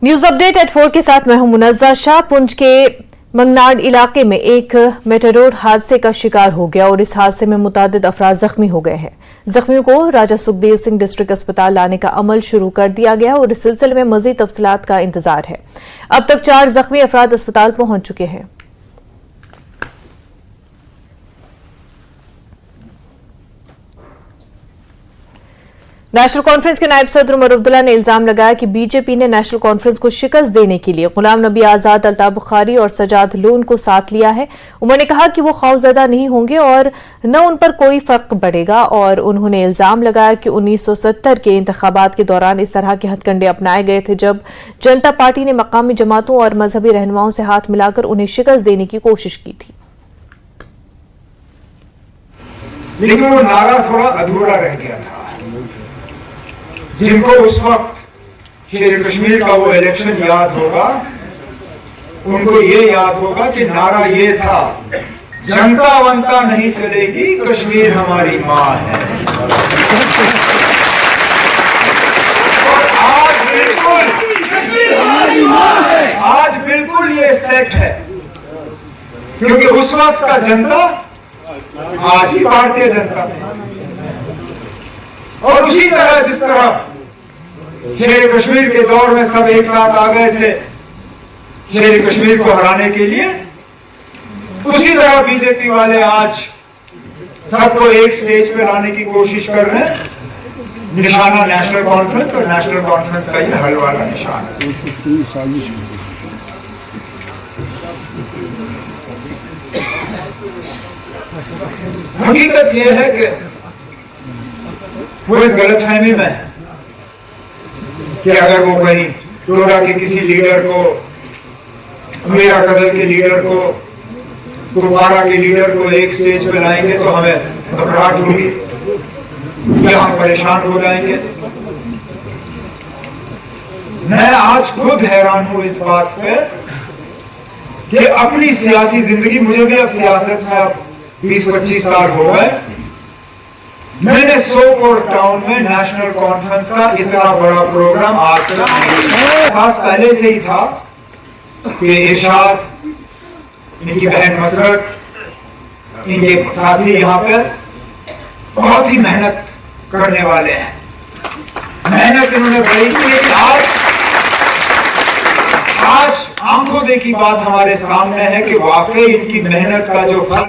News update eight 4 के साथ मैं हूं मुनज़्ज़ा शाह। पुंछ के मंगनाड इलाके में एक मेटाडोर हादसे का शिकार हो गया और इस हादसे में मुतादिद अफराद जख्मी हो गए हैं। जख्मियों को राजा सुखदेव सिंह डिस्ट्रिक्ट अस्पताल लाने का अमल शुरू कर दिया गया और इस सिलसिले में मजीद तफसीलात का इंतजार है। अब तक 4 जख्मी अफराद अस्पताल पहुंच चुके हैं। नेशनल कॉन्फ्रेंस के नायब सदर उमर अब्दुल्ला ने इल्जाम लगाया कि बीजेपी ने नेशनल कॉन्फ्रेंस को शिकस्त देने के लिए गुलाम नबी आजाद, अल्ताफ बुखारी और सजाद लोन को साथ लिया है। उमर ने कहा कि वो खौफजदा नहीं होंगे और न उन पर कोई फर्क पड़ेगा और उन्होंने इल्जाम लगाया कि 1970 के इंतखाबात के दौरान इस तरह के हथकंडे अपनाए गए थे जब जनता पार्टी ने मकामी जमातों और मजहबी रहनुमाओं से हाथ मिलाकर उन्हें शिकस्त देने की कोशिश की थी। लेकिन वो नारा थोड़ा अधूरा रह गया था। जिनको उस वक्त शेर कश्मीर का वो इलेक्शन याद होगा, उनको ये याद होगा कि नारा ये था, जनता वंता नहीं चलेगी, कश्मीर हमारी मां है। और आज बिल्कुल ये सेट है, क्योंकि उस वक्त का जनता आज ही भारतीय जनता और उसी तरह जिस तरह शेर कश्मीर के दौर में सब एक साथ आ गए थे शेर कश्मीर को हराने के लिए, उसी तरह बीजेपी वाले आज सबको एक स्टेज पे लाने की कोशिश कर रहे हैं। निशाना नेशनल कॉन्फ्रेंस और नेशनल कॉन्फ्रेंस का ही हल वाला निशान है। हकीकत यह है कि वो इस गलतफहमी में है कि अगर वो कहीं डोडा के किसी लीडर को, मेरा कदर के लीडर को, कुपवाड़ा के लीडर को एक स्टेज पे लाएंगे तो हमें घबराहट होगी या हम परेशान हो जाएंगे। मैं आज खुद हैरान हूं इस बात पे कि अपनी सियासी जिंदगी, मुझे भी अब सियासत में अब 20-25 साल हो गए, मैंने सोपोर टाउन में नेशनल कॉन्फ्रेंस का इतना बड़ा प्रोग्राम आज तक एहसास पहले से ही था कि इरशाद, इनकी बहन मसरत, इनके साथी यहाँ पर बहुत ही मेहनत करने वाले हैं। मेहनत इन्होंने बड़ी की कि आज आंखों देखी बात हमारे सामने है कि वाकई इनकी मेहनत का जो फल,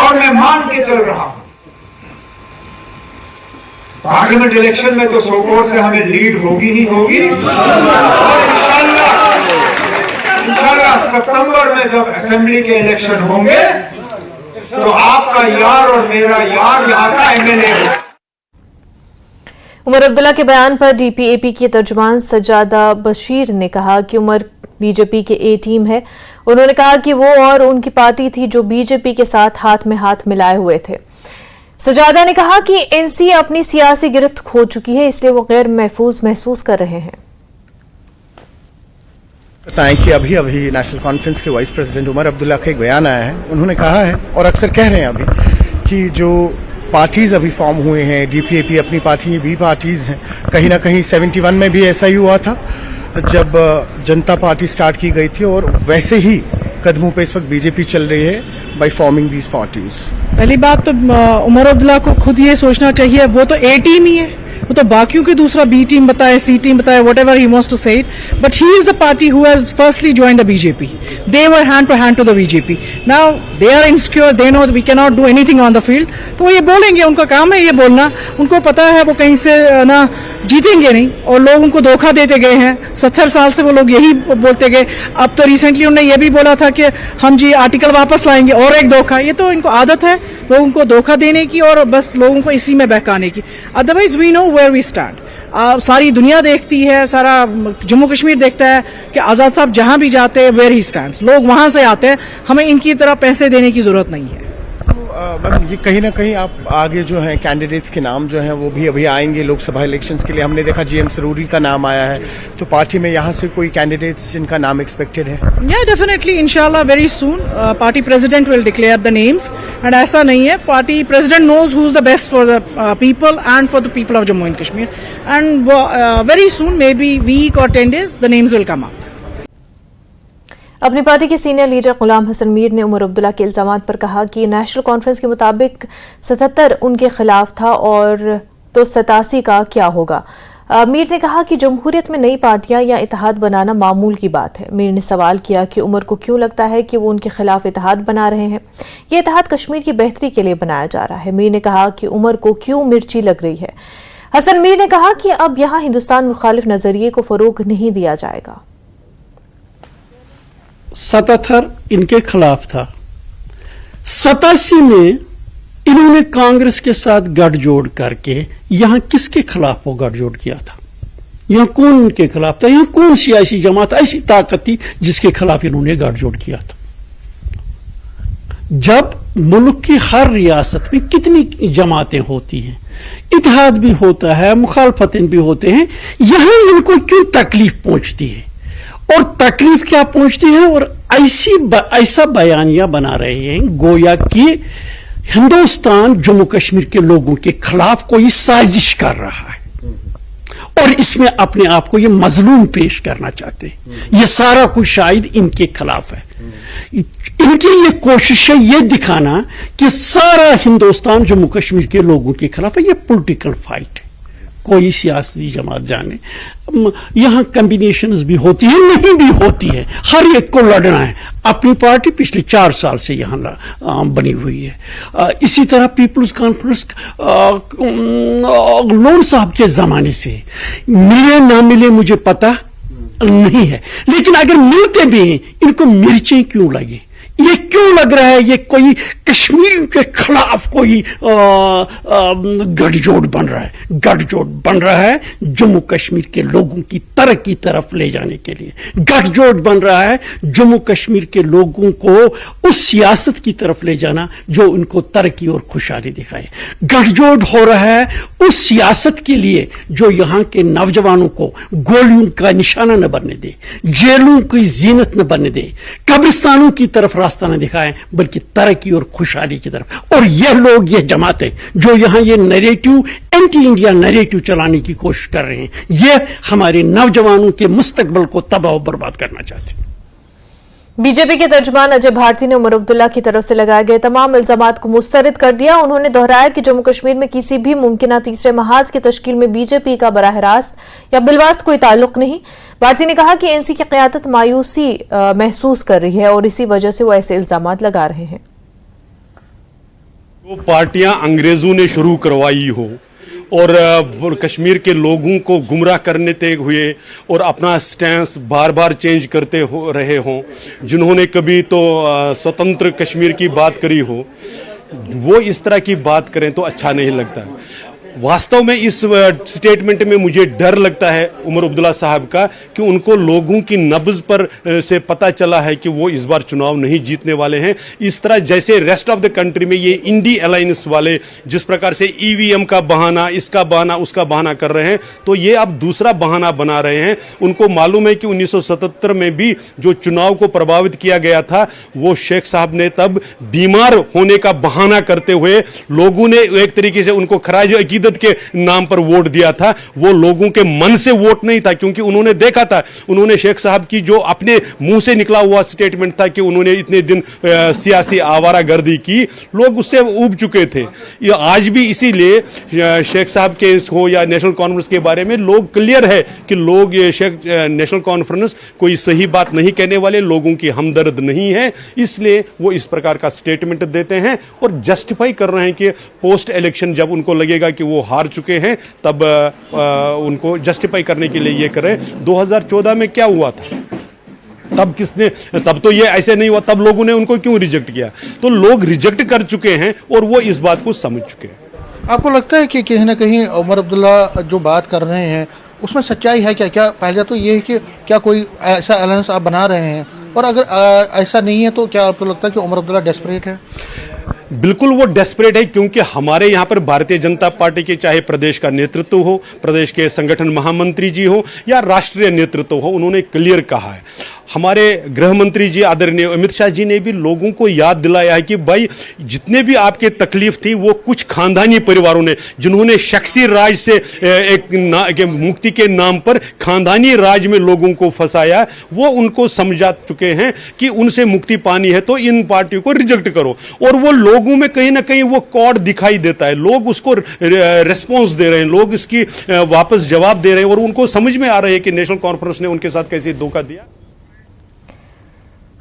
और मैं मान के चल रहा हूं पार्लियामेंट इलेक्शन में तो सोपोर से हमें लीड होगी ही होगी और इंशाल्लाह सितंबर में जब असेंबली के इलेक्शन होंगे तो आपका यार और मेरा यार यहां का एमएलए होगा। उमर अब्दुल्ला के बयान पर डीपीएपी की तर्जुमान सजादा बशीर ने कहा कि उमर बीजेपी के ए टीम है। उन्होंने कहा कि वो और उनकी पार्टी थी जो बीजेपी के साथ हाथ में हाथ मिलाए हुए थे। सजादा ने कहा कि एनसी अपनी सियासी गिरफ्त खो चुकी है, इसलिए वो गैर महफूज महसूस कर रहे हैं। बताएं कि अभी नेशनल कॉन्फ्रेंस के वाइस प्रेसिडेंट उमर अब्दुल्ला का एक बयान आया है। उन्होंने कहा है और अक्सर कह रहे हैं अभी कि जो पार्टीज अभी फॉर्म हुए हैं, डीपीएपी अपनी पार्टी भी पार्टीज हैं, कहीं ना कहीं 71 में भी ऐसा ही हुआ था जब जनता पार्टी स्टार्ट की गई थी और वैसे ही कदमों पे इस वक्त बीजेपी चल रही है बाय फॉर्मिंग दीज पार्टीज। पहली बात तो उमर अब्दुल्ला को खुद ये सोचना चाहिए, वो तो ए टीम ही है, वो तो बाकियों की दूसरा बी टीम बताए, सी टीम बताए, whatever he wants to say it, but he is the party who has firstly joined the BJP. They were hand to hand to the BJP. Now they are insecure, they know that we cannot do anything on the field. तो वो ये बोलेंगे, उनका काम है ये बोलना। उनको पता है वो कहीं से ना जीतेंगे नहीं और लोग उनको धोखा देते गए हैं। 70 साल से वो लोग यही बोलते गए। अब तो रिसेंटली उन्होंने ये भी बोला था कि हम जी आर्टिकल वापस लाएंगे, और एक धोखा। ये तो इनको आदत है लोगों को धोखा देने की और बस लोगों को इसी में बहकाने की। Otherwise we know where we stand. सारी दुनिया देखती है, सारा जम्मू कश्मीर देखता है कि आजाद साहब जहां भी जाते हैं वेयर ही स्टैंड्स, लोग वहां से आते हैं। हमें इनकी तरह पैसे देने की जरूरत नहीं है। मैम ये कहीं ना कहीं आप आगे जो हैं कैंडिडेट्स के नाम जो हैं वो भी अभी आएंगे लोकसभा इलेक्शंस के लिए। हमने देखा जीएम सरूरी का नाम आया है, तो पार्टी में यहाँ से कोई कैंडिडेट्स जिनका नाम एक्सपेक्टेड है? Yeah, definitely, inshallah, very soon. Party president will declare the names, and ऐसा नहीं है. Party president knows who's the best for the people and for the people of Jammu and Kashmir. And very soon, maybe week or 10 days, the names will come up. अपनी party के senior leader गुलाम हसन मीर ने उमर अब्दुल्ला के इल्जामात पर कहा कि national conference के मुताबिक 77 उनके खिलाफ था और तो 87 का क्या होगा। मीर ने कहा कि जमहूरियत में नई पार्टियां या इत्तेहाद बनाना मामूल की बात है। मीर ने सवाल किया कि उमर को क्यों लगता है कि वो उनके खिलाफ इत्तेहाद बना रहे हैं। ये इत्तेहाद कश्मीर की बेहतरी के लिए बनाया जा रहा है। मीर ने कहा कि उमर को क्यों मिर्ची लग रही है। हसन मीर ने कहा कि अब यहां हिंदुस्तान मुखालिफ नजरिए को फरोग नहीं दिया जाएगा। 77 इनके खिलाफ था, 87 में इन्होंने कांग्रेस के साथ गठजोड़ करके यहां किसके खिलाफ वो गठजोड़ किया था? यहां कौन उनके खिलाफ था? यहां कौन सियासी जमात ऐसी ताकत थी जिसके खिलाफ इन्होंने गठजोड़ किया था? जब मुल्क की हर रियासत में कितनी जमातें होती हैं, इत्तेहाद भी होता है, मुखालफतें भी होते हैं, यहां इनको क्यों तकलीफ पहुंचती है? और तकलीफ क्या पहुंचती है? और ऐसा बयानिया बना रहे हैं गोया कि हिंदुस्तान जम्मू कश्मीर के लोगों के खिलाफ कोई साजिश कर रहा है और इसमें अपने आप को ये मजलूम पेश करना चाहते हैं। ये सारा कुछ शायद इनके खिलाफ है। इनकी ये कोशिश है ये दिखाना कि सारा हिंदुस्तान जम्मू कश्मीर के लोगों के खिलाफ है। ये पॉलिटिकल फाइट है, कोई सियासी जमात जाने। यहां कॉम्बिनेशंस भी होती है, नहीं भी होती है, हर एक को लड़ना है। अपनी पार्टी पिछले 4 साल से यहां बनी हुई है। इसी तरह पीपुल्स कॉन्फ्रेंस लोन साहब के जमाने से मिले ना मिले मुझे पता नहीं है, लेकिन अगर मिलते भी हैं इनको मिर्चें क्यों लगे? ये क्यों लग रहा है ये कोई कश्मीरियों के खिलाफ कोई गठजोड़ बन रहा है? गठजोड़ बन रहा है जम्मू कश्मीर के लोगों की तरक्की तरफ ले जाने के लिए। गठजोड़ बन रहा है जम्मू कश्मीर के लोगों को उस सियासत की तरफ ले जाना जो उनको तरक्की और खुशहाली दिखाए। गठजोड़ हो रहा है उस सियासत के लिए जो यहां के नौजवानों को गोलियों का निशाना न बनने दे, जेलों की जीनत न बनने दे, कब्रिस्तानों की तरफ रास्ता न दिखाएं, बल्कि तरक्की और खुशहाली की तरफ। और ये लोग, ये जमातें जो यहां ये नैरेटिव, एंटी इंडिया नैरेटिव चलाने की कोशिश कर रहे हैं, ये हमारे नौजवानों के मुस्तकबल को तबाह और बर्बाद करना चाहते हैं। बीजेपी के तर्जुमान अजय भारती ने उमर अब्दुल्ला की तरफ से लगाए गए तमाम इल्जामात को मुस्तरद कर दिया। उन्होंने दोहराया कि जम्मू कश्मीर में किसी भी मुमकिन तीसरे महाज की तश्कील में बीजेपी का बराह रास्त या बिलवास्त कोई ताल्लुक नहीं। भारती ने कहा कि एनसी की क़यादत मायूसी महसूस कर रही है और इसी वजह से वो ऐसे इल्जामात लगा रहे हैं। जो पार्टियां अंग्रेजों ने शुरू करवाई हो और कश्मीर के लोगों को गुमराह करते हुए और अपना स्टैंस बार बार चेंज करते रहे हों, जिन्होंने कभी तो स्वतंत्र कश्मीर की बात करी हो, वो इस तरह की बात करें तो अच्छा नहीं लगता। वास्तव में इस स्टेटमेंट में मुझे डर लगता है उमर अब्दुल्ला साहब का कि उनको लोगों की नब्ज पर से पता चला है कि वो इस बार चुनाव नहीं जीतने वाले हैं। इस तरह जैसे रेस्ट ऑफ द कंट्री में ये इंडी अलायंस वाले जिस प्रकार से ईवीएम का बहाना, इसका बहाना, उसका बहाना कर रहे हैं, तो ये अब दूसरा बहाना बना रहे हैं। उनको मालूम है कि 1977 में भी जो चुनाव को प्रभावित किया गया था वो शेख साहब ने तब बीमार होने का बहाना करते हुए लोगों ने एक तरीके से उनको खराज अकीदत के नाम पर वोट दिया था। वो लोगों के मन से वोट नहीं था, क्योंकि उन्होंने देखा था, उन्होंने शेख साहब की जो अपने मुंह से निकला हुआ स्टेटमेंट था कि उन्होंने इतने दिन सियासी आवारागर्दी की, लोग उससे ऊब चुके थे। ये आज भी इसीलिए शेख साहब के हो या नेशनल कॉन्फ्रेंस के बारे में लोग क्लियर है कि लोग ये नेशनल कॉन्फ्रेंस कोई सही बात नहीं कहने वाले, लोगों की हमदर्द नहीं है, इसलिए वो इस प्रकार का स्टेटमेंट देते हैं और जस्टिफाई कर रहे हैं कि पोस्ट इलेक्शन जब उनको लगेगा कि वो हार चुके हैं तब उनको जस्टिफाई करने के लिए ये करें। 2014 में क्या हुआ था, तब तो ये ऐसे नहीं हुआ, तब लोगों ने उनको क्यों रिजेक्ट किया? तो लोग रिजेक्ट कर चुके हैं और वो इस बात को समझ चुके हैं। आपको लगता है कि कहीं ना कहीं उमर अब्दुल्ला जो बात कर रहे हैं उसमें सच्चाई है? क्या पहले तो ये है कि क्या कोई ऐसा अलायंस आप बना रहे हैं, और अगर ऐसा नहीं है तो क्या आपको लगता है कि उमर अब्दुल्ला डेस्परेट है? बिल्कुल वो डेस्परेट है, क्योंकि हमारे यहाँ पर भारतीय जनता पार्टी के चाहे प्रदेश का नेतृत्व हो, प्रदेश के संगठन महामंत्री जी हो या राष्ट्रीय नेतृत्व हो, उन्होंने क्लियर कहा है। हमारे गृह मंत्री जी आदरणीय अमित शाह जी ने भी लोगों को याद दिलाया है कि भाई जितने भी आपके तकलीफ थी वो कुछ खानदानी परिवारों ने, जिन्होंने शख्सी राज से एक मुक्ति के नाम पर खानदानी राज में लोगों को फंसाया, वो उनको समझा चुके हैं कि उनसे मुक्ति पानी है तो इन पार्टियों को रिजेक्ट करो। और वो लोगों में कहीं ना कहीं वो कॉर्ड दिखाई देता है, लोग उसको रेस्पॉन्स दे रहे हैं, लोग इसकी वापस जवाब दे रहे हैं और उनको समझ में आ रहा है कि नेशनल कॉन्फ्रेंस ने उनके साथ कैसे धोखा दिया।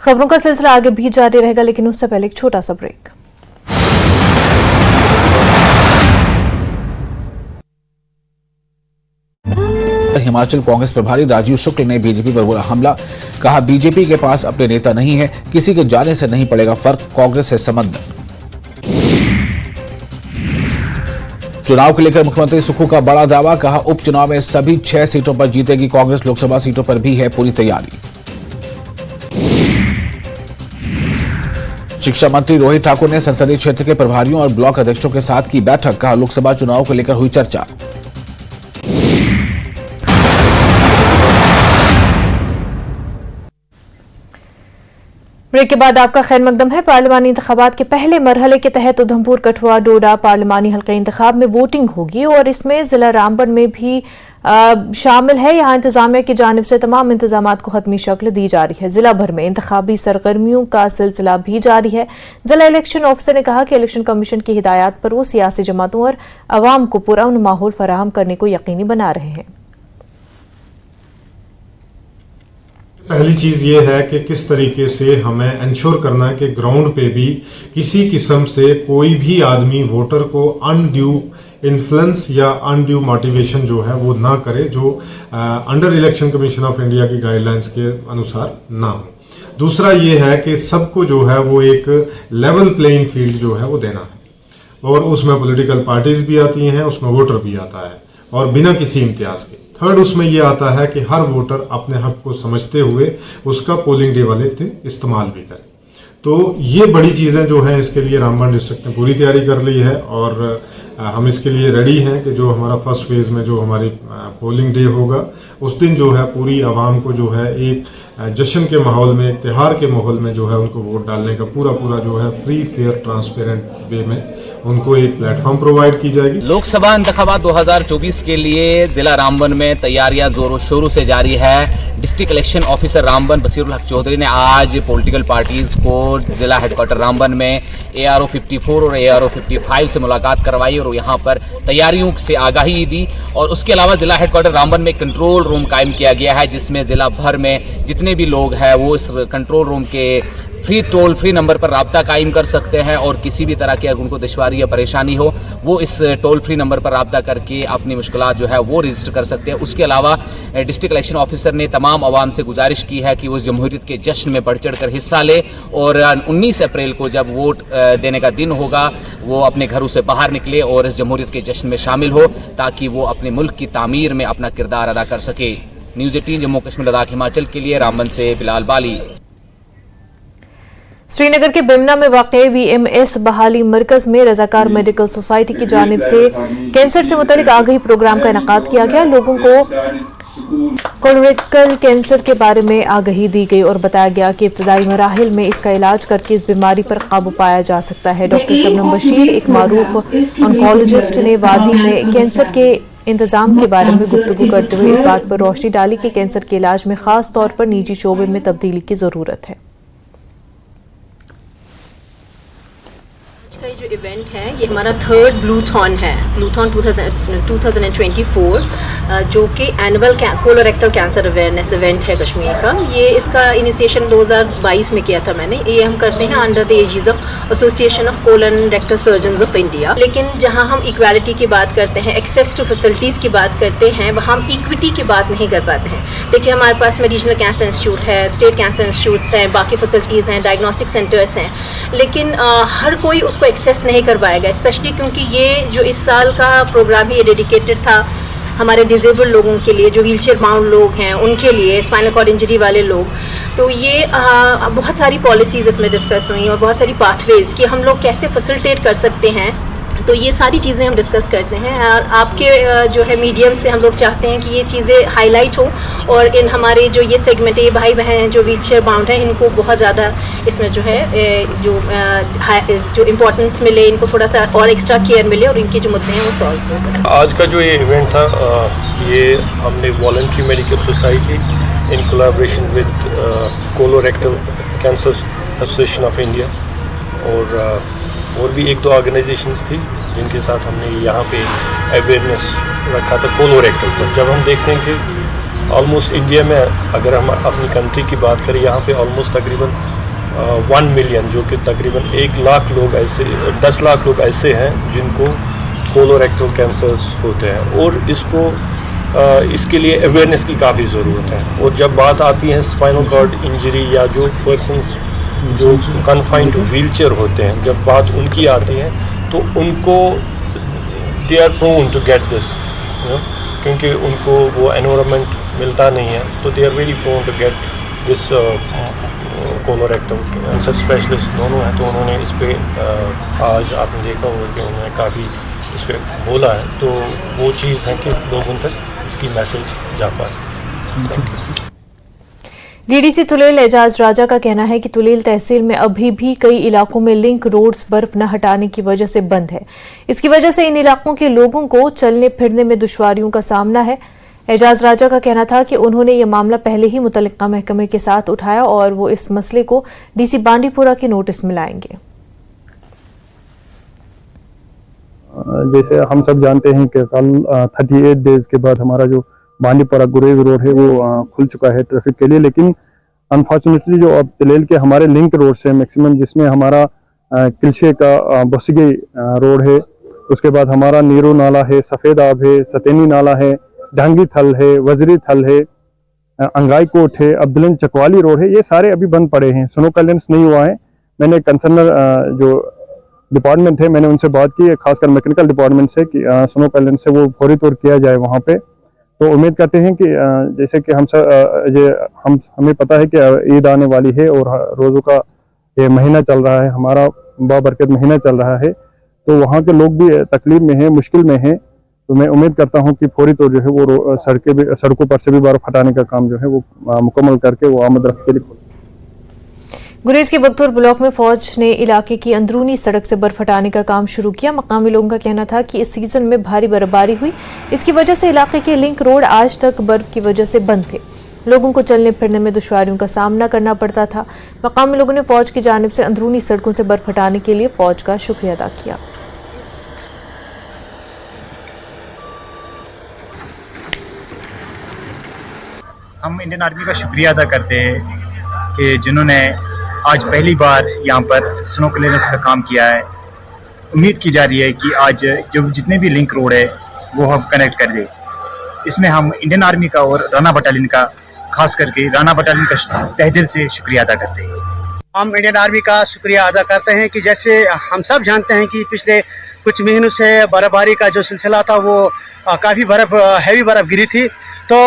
खबरों का सिलसिला आगे भी जारी रहेगा, लेकिन उससे पहले एक छोटा सा ब्रेक। हिमाचल कांग्रेस प्रभारी राजीव शुक्ल ने बीजेपी पर बोला हमला, कहा बीजेपी के पास अपने नेता नहीं है, किसी के जाने से नहीं पड़ेगा फर्क, कांग्रेस से संबंध। चुनाव को लेकर मुख्यमंत्री सुक्खू का बड़ा दावा, कहा उपचुनाव में सभी 6 सीटों पर जीतेगी कांग्रेस, लोकसभा सीटों पर भी है पूरी तैयारी। शिक्षा मंत्री रोहित ठाकुर ने संसदीय क्षेत्र के प्रभारियों और ब्लॉक अध्यक्षों के साथ की बैठक, कहा लोकसभा चुनाव को लेकर हुई चर्चा। ब्रेक के बाद आपका खैर मकदम है। पार्लिमानी इंतखाबात के पहले मरहले के तहत उधमपुर, कठुआ, डोडा पार्लिमानी हल्के इंतखाब में वोटिंग होगी और इसमें जिला रामबन में भी शामिल है। यहाँ इंतजामिया की जानिब से तमाम इंतजामात को हतमी शक्ल दी जा रही है। जिला भर में इंतखाबी सरगर्मियों का सिलसिला भी जारी है। जिला इलेक्शन ऑफिसर ने कहा कि इलेक्शन कमीशन की हिदायत पर वो सियासी जमातों और अवाम को पुरअमन माहौल फराहम करने को यकीनी बना रहे हैं। पहली चीज़ ये है कि किस तरीके से हमें इंश्योर करना है कि ग्राउंड पे भी किसी किस्म से कोई भी आदमी वोटर को अनड्यू इन्फ्लुएंस या अनड्यू मोटिवेशन जो है वो ना करे, जो under election commission of India की गाइडलाइंस के अनुसार ना हो। दूसरा ये है कि सबको जो है वो एक लेवल प्लेइंग फील्ड जो है वो देना है और उसमें पॉलिटिकल पार्टीज भी आती हैं, उसमें वोटर भी आता है और बिना किसी इम्तियाज के। थर्ड उसमें यह आता है कि हर वोटर अपने हक को समझते हुए उसका पोलिंग डे वाले दिन इस्तेमाल भी करे। तो ये बड़ी चीज़ें जो हैं इसके लिए रामबन डिस्ट्रिक्ट ने पूरी तैयारी कर ली है और हम इसके लिए रेडी हैं कि जो हमारा फर्स्ट फेज़ में जो हमारी पोलिंग डे होगा उस दिन जो है पूरी आवाम को जो है एक जश्न के माहौल में, त्योहार के माहौल में जो है उनको वोट डालने का पूरा जो है फ्री, फेयर, ट्रांसपेरेंट वे में उनको एक प्लेटफॉर्म प्रोवाइड की जाएगी। लोकसभा इंतखाबात 2024 के लिए जिला रामबन में तैयारियां जोरों शोरों से जारी है। डिस्ट्रिक्ट इलेक्शन ऑफिसर रामबन बसीरुल हक चौधरी ने आज पॉलिटिकल पार्टीज को जिला हेडक्वार्टर रामबन में ARO 54 और ARO 55 से मुलाकात करवाई और यहाँ पर तैयारियों से आगाही दी। और उसके अलावा जिला हेडक्वार्टर रामबन में कंट्रोल रूम कायम किया गया है, जिसमें जिला भर में जितने भी लोग हैं वो इस कंट्रोल रूम के टोल फ्री नंबर पर रब्ता कायम कर सकते हैं और किसी भी तरह की अगर उनको दुश्वारी या परेशानी हो वो इस टोल फ्री नंबर पर रब्ता करके अपनी मुश्किलात जो है वो रजिस्टर कर सकते हैं। उसके अलावा डिस्ट्रिक्ट इलेक्शन ऑफिसर ने तमाम आवाम से गुजारिश की है कि वो जमहूरियत के जश्न में बढ़ चढ़ कर हिस्सा ले और 19 अप्रैल को जब वोट देने का दिन होगा वो अपने घरों से बाहर निकले और इस जमहूरियत के जश्न में शामिल हो ताकि वो अपने मुल्क की तामीर में अपना किरदार अदा कर सके। न्यूज़ 18 जम्मू कश्मीर लद्दाख हिमाचल के लिए रामबन से बिलाल बाली। श्रीनगर के बिमना में वाक़े VMS बहाली मरकज में रजाकार मेडिकल सोसाइटी की जानिब से कैंसर से मुतालिक आगाही प्रोग्राम का इनेकाद किया गया। लोगों को कोलोरेक्टल कैंसर के बारे में आगाही दी गई और बताया गया कि इब्तदाई मराहिल में इसका इलाज करके इस बीमारी पर काबू पाया जा सकता है। डॉक्टर शबनम बशीर, एक मारूफ ऑन्कोलॉजिस्ट, ने वादी में कैंसर के इंतजाम के बारे में गुफ्तगू करते हुए इस बात पर रोशनी डाली कि कैंसर के इलाज में खास तौर पर निजी शोबे में तब्दीली की जरूरत है। का जो इवेंट है ये हमारा 3rd ब्लूथॉन है, ब्लूथॉन 2024 जो कि annual colorectal cancer awareness event है कश्मीर का। ये इसका इनिशिएशन 2022 में किया था मैंने। ये हम करते हैं under the edges of association of colon rectal surgeons of India. लेकिन जहां हम इक्वालिटी की बात करते हैं, एक्सेस टू फैसिलिटीज़ की बात करते हैं, वहाँ हम इक्विटी की बात नहीं कर पाते हैं। देखिए हमारे पास में रीजनल कैंसर इंस्टीट्यूट है, स्टेट कैंसर इंस्टीट्यूट्स हैं, बाकी फैसिलिटीज़ हैं, डायग्नोस्टिक सेंटर्स हैं, लेकिन हर कोई उसको एक्सेस नहीं कर पाएगा। स्पेशली क्योंकि ये जो इस साल का प्रोग्राम है ये डेडिकेटेड था हमारे डिजेबल्ड लोगों के लिए, जो व्हीलचेयर बाउंड लोग हैं उनके लिए, स्पाइनल कॉर्ड इंजरी वाले लोग। तो ये बहुत सारी पॉलिसीज़ इसमें डिस्कस हुई और बहुत सारी पाथवेज़ कि हम लोग कैसे फैसिलिटेट कर सकते हैं, तो ये सारी चीज़ें हम डिस्कस करते हैं। और आपके जो है मीडियम से हम लोग चाहते हैं कि ये चीज़ें हाईलाइट हों और इन हमारे जो ये सेगमेंट है, ये भाई बहन हैं जो व्हीलचेयर बाउंड हैं, इनको बहुत ज़्यादा इसमें जो है जो इम्पोर्टेंस मिले, इनको थोड़ा सा और एक्स्ट्रा केयर मिले और इनके जो मुद्दे हैं वो सॉल्व हो सकें। आज का जो ये इवेंट था, ये हमने voluntary medical society in collaboration with colorectal cancer association of India और भी एक दो ऑर्गेनाइजेशंस थी जिनके साथ हमने यहाँ पे अवेयरनेस रखा था कोलोरेक्टल पर। जब हम देखते हैं कि ऑलमोस्ट इंडिया में, अगर हम अपनी कंट्री की बात करें, यहाँ पे ऑलमोस्ट तकरीबन 1 मिलियन, जो कि तकरीबन 1 लाख लोग ऐसे, 10 लाख लोग ऐसे हैं जिनको कोलोरेक्टल कैंसर्स होते हैं और इसके लिए अवेयरनेस की काफ़ी ज़रूरत है। और जब बात आती है स्पाइनल कॉर्ड इंजरी या जो पर्सनस जो कन्फाइंड टू व्हीलचेयर होते हैं, जब बात उनकी आती है तो उनको they are prone to get this, क्योंकि उनको वो एनवायरनमेंट मिलता नहीं है, तो they are very prone to get this colorectal cancer specialist दोनों हैं। तो उन्होंने इस पर आज आपने देखा होगा कि उन्होंने काफ़ी इस पर बोला है, तो वो चीज़ है कि लोगों तक इसकी मैसेज जा पाए। Thank you. डीडीसी तुलेल एजाज राजा का कहना है कि तुलेल तहसील में अभी भी कई इलाकों में लिंक रोड्स बर्फ न हटाने की वजह से बंद है। इसकी वजह से इन इलाकों के लोगों को चलने फिरने में दुश्वारियों का सामना है। एजाज राजा का कहना था कि उन्होंने ये मामला पहले ही मुतल्लिका महकमे के साथ उठाया और वो इस मसले को डीसी बांडीपुरा के नोटिस में लाएंगे। जैसे हम सब जानते हैं कि कल 38 डेज के बाद हमारा जो बांडीपुरा गुरेज रोड है वो खुल चुका है ट्रैफिक के लिए, लेकिन अनफॉर्चुनेटली जो अब तुलेल के हमारे लिंक रोड से मैक्सिमम, जिसमें हमारा किलशे का बसगी रोड है, उसके बाद हमारा नीरू नाला है, सफ़ेद आब है, सतेनी नाला है, ढांगी थल है, वजरी थल है, अंगाई कोट है, अब्दुलन चकवाली रोड है, ये सारे अभी बंद पड़े हैं। स्नो क्लियरेंस नहीं हुआ है। मैंने कंसर्नर जो डिपार्टमेंट है, मैंने उनसे बात की है, खासकर मैकेनिकल डिपार्टमेंट से, कि स्नो क्लियरेंस से वो फौरी तौर किया जाए वहाँ पे। तो उम्मीद करते हैं कि जैसे कि हमें पता है कि ईद आने वाली है और रोज़ों का ये महीना चल रहा है, हमारा बाबरकत महीना चल रहा है, तो वहाँ के लोग भी तकलीफ में हैं, मुश्किल में हैं। तो मैं उम्मीद करता हूँ कि फौरी तौर जो है वो सड़कों पर से भी बर्फ हटाने का काम जो है वो मुकम्मल करके वो आमद रफ्त के लिए। गुरेज के बगतौर ब्लॉक में फौज ने इलाके की अंदरूनी सड़क से बर्फ हटाने का काम शुरू किया। मकामी लोगों का कहना था कि इस सीजन में भारी बर्फबारी हुई, इसकी वजह से इलाके के लिंक रोड आज तक बर्फ की वजह से बंद थे। लोगों को चलने फिरने में दुश्वारियों का सामना करना पड़ता था। मकामी लोगों ने फौज की जानिब से अंदरूनी सड़कों से बर्फ हटाने के लिए फौज का शुक्रिया अदा किया। हम इंडियन आर्मी का शुक्रिया अदा करते हैं कि जिन्होंने आज पहली बार यहाँ पर स्नो क्लियरेंस का काम किया है। उम्मीद की जा रही है कि आज जो जितने भी लिंक रोड है वो हम कनेक्ट कर दे। इसमें हम इंडियन आर्मी का और राना बटालियन का, खास करके राना बटालियन का तहे दिल से शुक्रिया अदा करते हैं। हम इंडियन आर्मी का शुक्रिया अदा करते हैं कि जैसे हम सब जानते हैं कि पिछले कुछ महीनों से बर्फबारी का जो सिलसिला था वो काफ़ी हैवी बर्फ गिरी थी। तो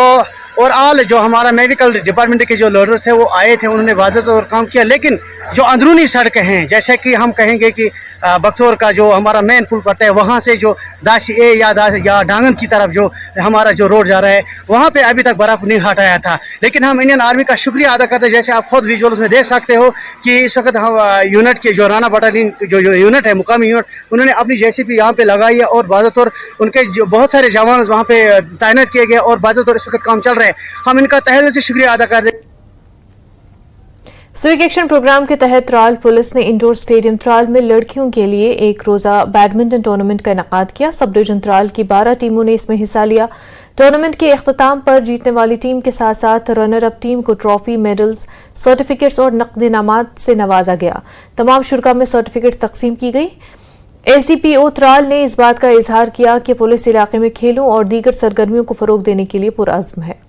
और आल जो हमारा मेडिकल डिपार्टमेंट के जो लोडर्स थे वो आए थे, उन्होंने वाज़ह तौर काम किया। लेकिन जो अंदरूनी सड़कें हैं, जैसे कि हम कहेंगे कि बख्तौर का जो हमारा मेन पुल पड़ता है, वहाँ से जो दाशी ए या डांगन की तरफ जो हमारा जो रोड जा रहा है, वहाँ पे अभी तक बर्फ़ नहीं हटाया था। लेकिन हम इंडियन आर्मी का शुक्रिया अदा करते हैं। जैसे आप खुद विजुअल्स में देख सकते हो कि इस वक्त हम यूनिट के जो राना बटालियन जो यूनिट है, मुकामी यूनिट, उन्होंने अपनी JCB यहाँ पे लगाई है और वाज़ह तौर उनके जो बहुत सारे जवान वहाँ पे तैनात किए गए और वाज़ह तौर इस वक्त काम चल रहा है। हम इनका तहे दिल से शुक्रिया अदा करते हैं। सिविक एक्शन प्रोग्राम के तहत त्राल पुलिस ने इंडोर स्टेडियम त्राल में लड़कियों के लिए एक रोजा बैडमिंटन टूर्नामेंट का इनेकाद किया। सब डिवीजन त्राल की 12 टीमों ने इसमें हिस्सा लिया। टूर्नामेंट के इख्तिताम पर जीतने वाली टीम के साथ साथ रनर अप टीम को ट्रॉफी, मेडल्स, सर्टिफिकेट्स और नकद इनामात से नवाजा गया। तमाम शुरा में सर्टिफिकेट्स तकसीम की गई। SDPO त्राल ने इस बात का इजहार किया कि पुलिस इलाके में खेलों और दीगर सरगर्मियों को फरोग देने के लिए पुरअज़्म है।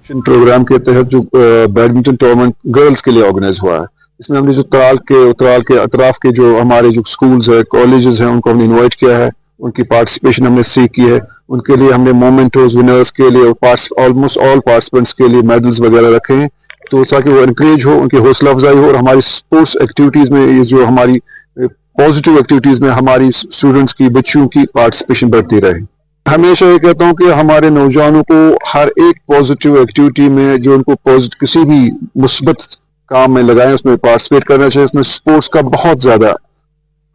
प्रोग्राम के तहत जो बैडमिंटन टूर्नामेंट गर्ल्स के लिए ऑर्गेनाइज हुआ है, इसमें हमने जो त्राल के अतराफ के जो हमारे जो स्कूल्स है, कॉलेजेस हैं, उनको हमने इनवाइट किया है। उनकी पार्टिसिपेशन हमने सीख की है उनके लिए हमने मोमेंटोज विनर्स के लिए ऑलमोस्ट ऑल पार्टिसिपेंट्स के लिए मेडल्स वगैरह रखे हैं, तो ताकि वो इनकरेज हो, उनकी हौसला अफजाई हो और हमारी स्पोर्ट्स एक्टिविटीज़ में ये जो हमारी पॉजिटिव एक्टिविटीज़ में हमारी स्टूडेंट्स की, बच्चों की पार्टिसिपेशन बढ़ती रहे। हमेशा ये कहता हूँ कि हमारे नौजवानों को हर एक पॉजिटिव एक्टिविटी में जो उनको किसी भी मुस्बत काम में लगाएं उसमें पार्टिसिपेट करना चाहिए। उसमें स्पोर्ट्स का बहुत ज़्यादा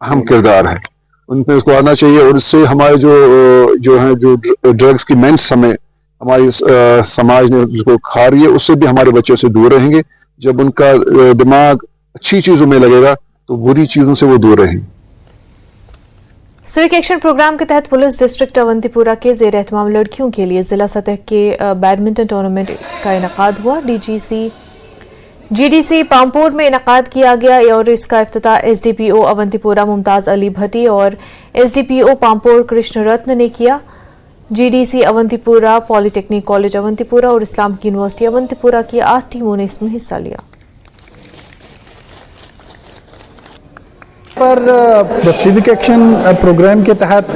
अहम किरदार है, उनमें उसको आना चाहिए और इससे हमारे जो ड्रग्स की मेंस हमारी समाज ने जिसको खा रही है उससे भी हमारे बच्चों से दूर रहेंगे। जब उनका दिमाग अच्छी चीज़ों में लगेगा तो बुरी चीज़ों से वो दूर रहेंगे। सिविक एक्शन प्रोग्राम के तहत पुलिस डिस्ट्रिक्ट अवंतीपुरा के जेर एहतमाम लड़कियों के लिए जिला सतह के बैडमिंटन टूर्नामेंट का इनेकाद हुआ। जीडीसी पामपुर में इनेकाद किया गया और इसका इफ्तिताह एसडीपीओ अवंतीपुरा मुमताज अली भट्टी और एसडीपीओ पामपुर कृष्ण रत्न ने किया। GDC Awantipora, polytechnic college Awantipora और इस्लामिक यूनिवर्सिटी अवंतीपुरा की 8 टीमों ने इसमें हिस्सा लिया। पर सिविक एक्शन प्रोग्राम के तहत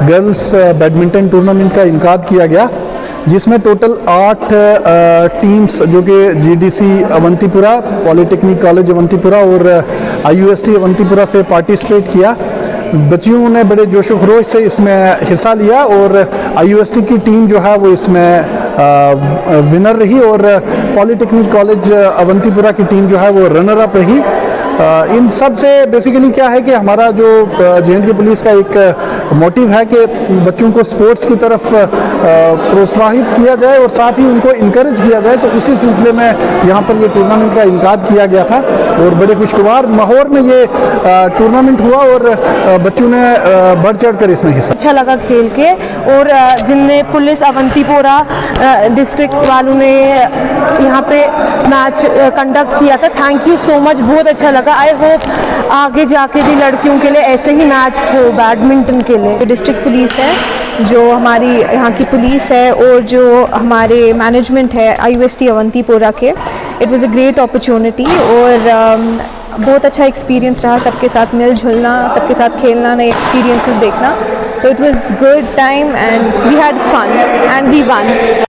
गर्ल्स बैडमिंटन टूर्नामेंट का इनेकाद किया गया, जिसमें टोटल 8 टीम्स जो कि GDC Awantipora, polytechnic college Awantipora और आईयूएसटी अवंतीपुरा से पार्टिसिपेट किया। बच्चियों ने बड़े जोश व खरोश से इसमें हिस्सा लिया और आईयूएसटी की टीम जो है वो इसमें विनर रही और पॉलिटेक्निक कॉलेज अवंतीपुरा की टीम जो है वो रनर अप रही। इन सब से बेसिकली क्या है कि हमारा जो जे&के पुलिस का एक मोटिव है कि बच्चों को स्पोर्ट्स की तरफ प्रोत्साहित किया जाए और साथ ही उनको इनकरेज किया जाए, तो इसी सिलसिले में यहाँ पर ये टूर्नामेंट का इनेकाद किया गया था और बड़े खुशगवार माहौल में ये टूर्नामेंट हुआ और बच्चों ने बढ़ चढ़ कर इसमें हिस्सा। अच्छा लगा खेल के, और जिनने पुलिस अवंतीपुरा डिस्ट्रिक्ट वालों ने यहाँ पे मैच कंडक्ट किया था, थैंक यू सो मच, बहुत अच्छा लगा। आई होप आगे जाके भी लड़कियों के लिए ऐसे ही मैच हो बैडमिंटन के लिए। डिस्ट्रिक्ट पुलिस है, जो हमारी यहाँ की पुलिस है और जो हमारे मैनेजमेंट है आईयूएसटी अवंतीपुरा के, it was a great opportunity और बहुत अच्छा एक्सपीरियंस रहा सबके साथ मिल जुलना, सबके साथ खेलना, नए एक्सपीरियंसेस देखना। तो it was good time and we had fun and we won.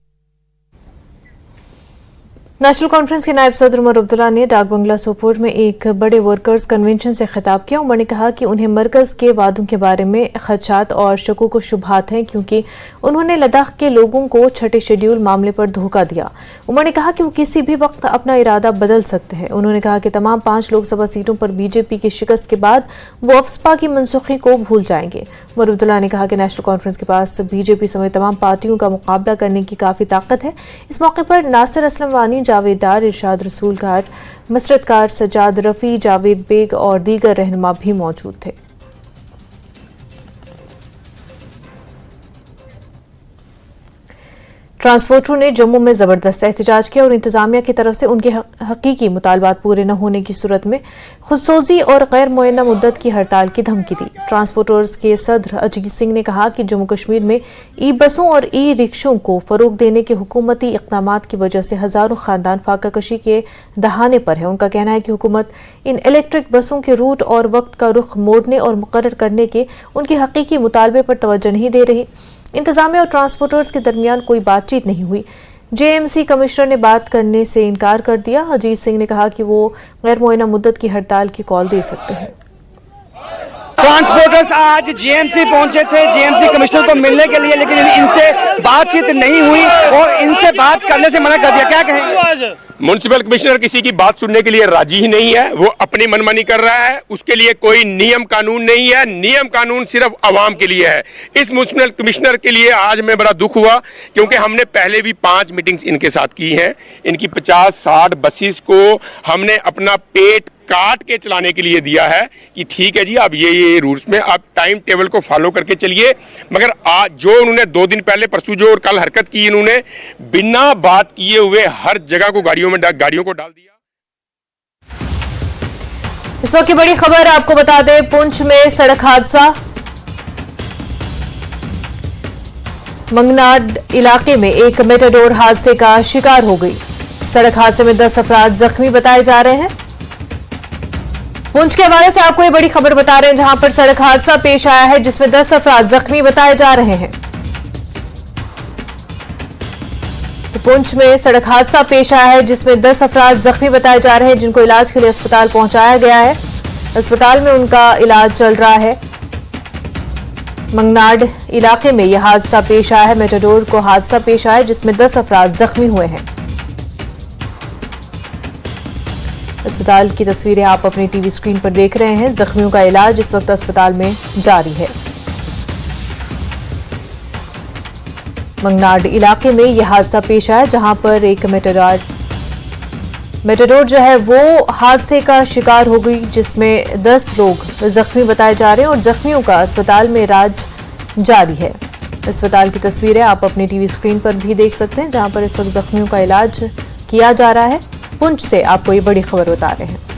National conference के नायब सदर उमर अब्दुल्ला ने डाक बंगला सोपोर में एक बड़े वर्कर्स कन्वेंशन से खिताब किया। उमर ने कहा कि उन्हें मरकज के वादों के बारे में खदशात और शकों को शुबहात हैं, क्योंकि उन्होंने लद्दाख के लोगों को छठे शेड्यूल मामले पर धोखा दिया। उमर ने कहा कि वो किसी भी वक्त अपना इरादा बदल सकते हैं। उन्होंने कहा कि तमाम 5 लोकसभा सीटों पर बीजेपी की शिकस्त के बाद वो अफस्पा की मनसूखी को भूल जाएंगे। उमर अब्दुल्ला ने कहा कि नेशनल कॉन्फ्रेंस के पास बीजेपी समेत तमाम पार्टियों का मुकाबला करने की काफ़ी ताकत है। इस मौके पर नासिर असलम वानी, जावेद डार, इरशाद रसूलकार, मसरतकार सजाद रफ़ी, जावेद बेग और दीगर रहनुमा भी मौजूद थे। ट्रांसपोर्टरों ने जम्मू में जबरदस्त एहतजाज किया और इंतजामिया की तरफ से उनके हकीकी मुतालबात पूरे न होने की सूरत में खुदसोजी और गैर मुअय्यना मुद्दत की हड़ताल की धमकी दी। ट्रांसपोर्टर्स के सदर अजीत सिंह ने कहा कि जम्मू कश्मीर में ई बसों और ई रिक्शों को फरोग देने के हुकूमती इक़दामात की वजह से हजारों खानदान फाका कशी के दहाने पर है। उनका कहना है कि हुकूमत इन इलेक्ट्रिक बसों के रूट और वक्त का रुख मोड़ने और मुकर्रर करने के उनके हकीकी मुतालबे पर तवज्जो नहीं दे रही। इंतजामिया और ट्रांसपोर्टर्स के दरमियान कोई बातचीत नहीं हुई। जेएमसी कमिश्नर ने बात करने से इनकार कर दिया। अजीत सिंह ने कहा कि वो गैर मुअय्यना मुद्दत की हड़ताल की कॉल दे सकते हैं। ट्रांसपोर्टर्स आज जीएमसी पहुंचे थे जीएमसी कमिश्नर को मिलने के लिए, लेकिन इनसे बातचीत नहीं हुई और इनसे बात करने से मना कर दिया। क्या कहेंगे? म्युनिसिपल कमिश्नर किसी की बात सुनने के लिए राजी ही नहीं है, वो अपनी मनमानी कर रहा है। उसके लिए कोई नियम कानून नहीं है, नियम कानून सिर्फ आवाम के लिए है। इस म्युनिसिपल कमिश्नर के लिए आज मैं बड़ा दुख हुआ, क्योंकि हमने पहले भी 5 मीटिंग्स इनके साथ की हैं। इनकी 50-60 बसेस को हमने अपना पेट काट के चलाने के लिए दिया है कि ठीक है जी, आप ये रूल्स में आप टाइम टेबल को फॉलो करके चलिए। मगर आज जो उन्होंने 2 दिन पहले, परसों जो और कल हरकत की, इन्होंने बिना बात किए हुए हर जगह को गाड़ियों को डाल दिया। इस वक्त की बड़ी खबर आपको बता दें, पुंछ में सड़क हादसा। मंगनाड इलाके में एक मेटाडोर हादसे का शिकार हो गई। सड़क हादसे में 10 अफराद जख्मी बताए जा रहे हैं। पुंछ के हवाले से आपको ये बड़ी खबर बता रहे हैं, जहां पर सड़क हादसा पेश आया है जिसमें 10 अफराद जख्मी बताए जा रहे हैं। तो पुंछ में सड़क हादसा पेश आया है जिसमें 10 अफराद जख्मी बताए जा रहे हैं जिनको इलाज के लिए अस्पताल पहुंचाया गया है। अस्पताल में उनका इलाज चल रहा है। मंगनाड इलाके में यह हादसा पेश आया है। मेटाडोर को हादसा पेश आया जिसमें 10 अफराद जख्मी हुए हैं। अस्पताल की तस्वीरें आप अपनी टीवी स्क्रीन पर देख रहे हैं। जख्मियों का इलाज इस वक्त अस्पताल में जारी है। मंगनाड इलाके में यह हादसा पेश आया जहां पर एक मेटाडोर जो है वो हादसे का शिकार हो गई जिसमें 10 लोग जख्मी बताए जा रहे हैं और जख्मियों का अस्पताल में इलाज जारी है। अस्पताल की तस्वीरें आप अपनी टीवी स्क्रीन पर भी देख सकते हैं जहां पर इस वक्त जख्मियों का इलाज किया जा रहा है। पुंछ से आपको ये बड़ी खबर बता रहे हैं।